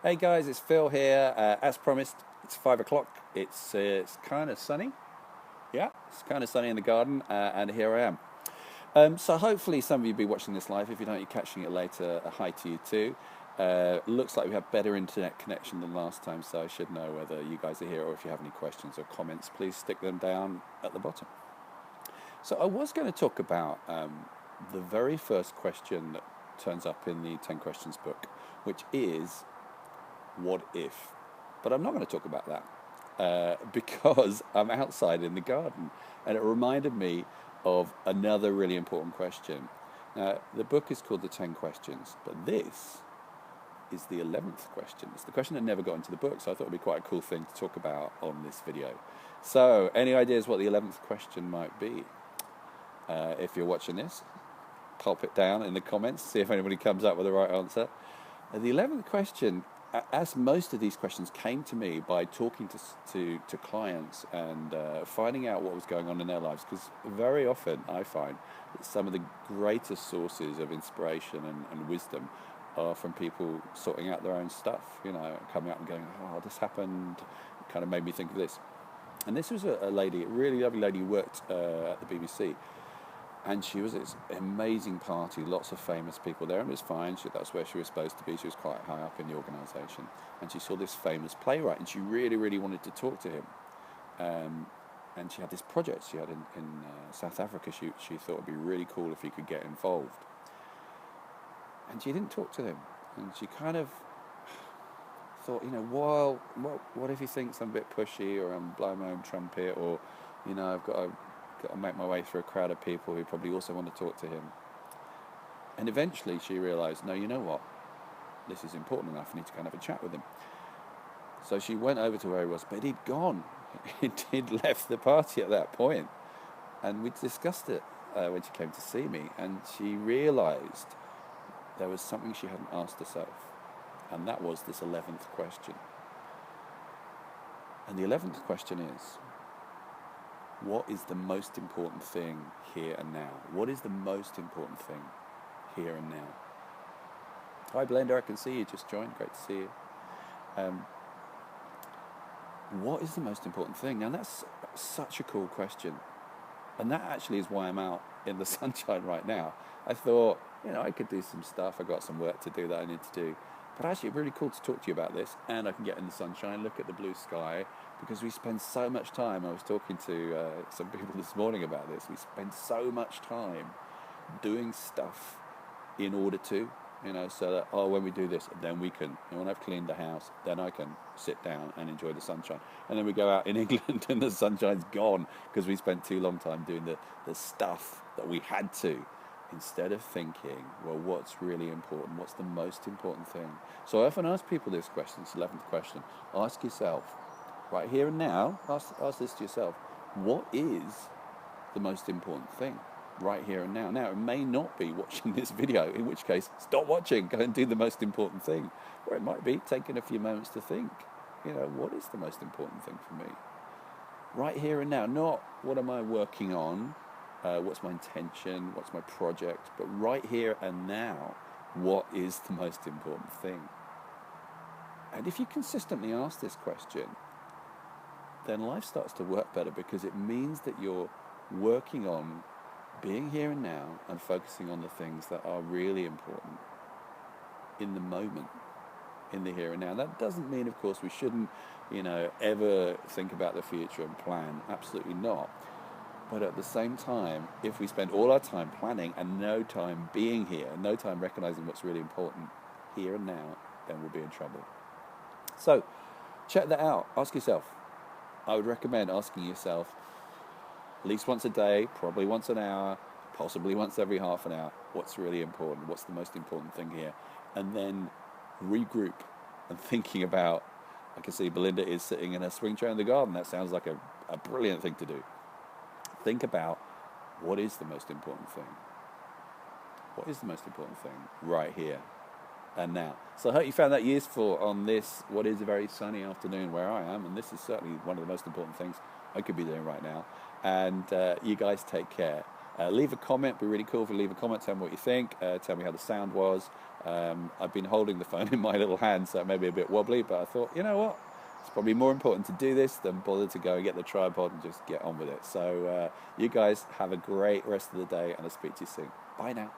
Hey guys, it's Phil here. As promised, it's 5 o'clock. It's kind of sunny. Yeah, it's kind of sunny in the garden, and here I am. So hopefully some of you will be watching this live. If you don't, you're catching it later. Hi to you too. Looks like we have better internet connection than last time, so I should know whether you guys are here or if you have any questions or comments, please stick them down at the bottom. So I was going to talk about the very first question that turns up in the 10 Questions book, which is, what if? But I'm not going to talk about that because I'm outside in the garden, and it reminded me of another really important question. Now, the book is called The 10 Questions, but this is the 11th question. It's the question that never got into the book, so I thought it would be quite a cool thing to talk about on this video. So, any ideas what the 11th question might be? If you're watching this, pop it down in the comments, see if anybody comes up with the right answer. The 11th question, as most of these questions came to me by talking to clients and finding out what was going on in their lives, because very often I find that some of the greatest sources of inspiration and wisdom are from people sorting out their own stuff, coming up and going, oh, this happened, it kind of made me think of this. And this was a lady, a really lovely lady who worked at the BBC. And she was at this amazing party, lots of famous people there, and it was fine. That's where she was supposed to be. She was quite high up in the organisation. And she saw this famous playwright, and she really, really wanted to talk to him. And she had this project she had in South Africa. She thought it would be really cool if he could get involved. And she didn't talk to him. And she kind of thought, well, what if he thinks I'm a bit pushy, or I'm blowing my own trumpet, or, I've got to make my way through a crowd of people who probably also want to talk to him. And eventually she realised, no, you know what? This is important enough. I need to go and have a chat with him. So she went over to where he was, but he'd gone. He'd left the party at that point. And we discussed it when she came to see me. And she realised there was something she hadn't asked herself. And that was this 11th question. And the 11th question is, what is the most important thing here and now? What is the most important thing here and now? Hi, Blender, I can see you just joined. Great to see you. What is the most important thing? Now, that's such a cool question. And that actually is why I'm out in the sunshine right now. I thought, I could do some stuff. I got some work to do that I need to do. But actually, it's really cool to talk to you about this, and I can get in the sunshine, look at the blue sky, because we spend so much time. I was talking to some people this morning about this. We spend so much time doing stuff in order to, so that, when we do this, then we can, when I've cleaned the house, then I can sit down and enjoy the sunshine. And then we go out in England and the sunshine's gone because we spent too long time doing the stuff that we had to, instead of thinking, well, what's really important? What's the most important thing? So I often ask people this question, this 11th question. Ask yourself, right here and now, ask this to yourself, what is the most important thing right here and now? Now, it may not be watching this video, in which case, stop watching, go and do the most important thing. Or it might be taking a few moments to think, what is the most important thing for me? Right here and now, not what am I working on, what's my intention, what's my project, but right here and now, what is the most important thing? And if you consistently ask this question, then life starts to work better, because it means that you're working on being here and now and focusing on the things that are really important in the moment, in the here and now. That doesn't mean, of course, we shouldn't, ever think about the future and plan. Absolutely not. But at the same time, if we spend all our time planning and no time being here, and no time recognizing what's really important here and now, then we'll be in trouble. So, check that out. Ask yourself. I would recommend asking yourself at least once a day, probably once an hour, possibly once every half an hour, what's really important? What's the most important thing here? And then regroup and thinking about, I can see Belinda is sitting in a swing chair in the garden. That sounds like a brilliant thing to do. Think about, what is the most important thing? What is the most important thing right here and now? So I hope you found that useful on this, what is a very sunny afternoon where I am, and this is certainly one of the most important things I could be doing right now. And you guys take care. Leave a comment. It'd be really cool if you leave a comment. Tell me what you think. Tell me how the sound was. I've been holding the phone in my little hand, so it may be a bit wobbly, but I thought, you know what? It's probably more important to do this than bother to go and get the tripod and just get on with it. So you guys have a great rest of the day, and I'll speak to you soon. Bye now.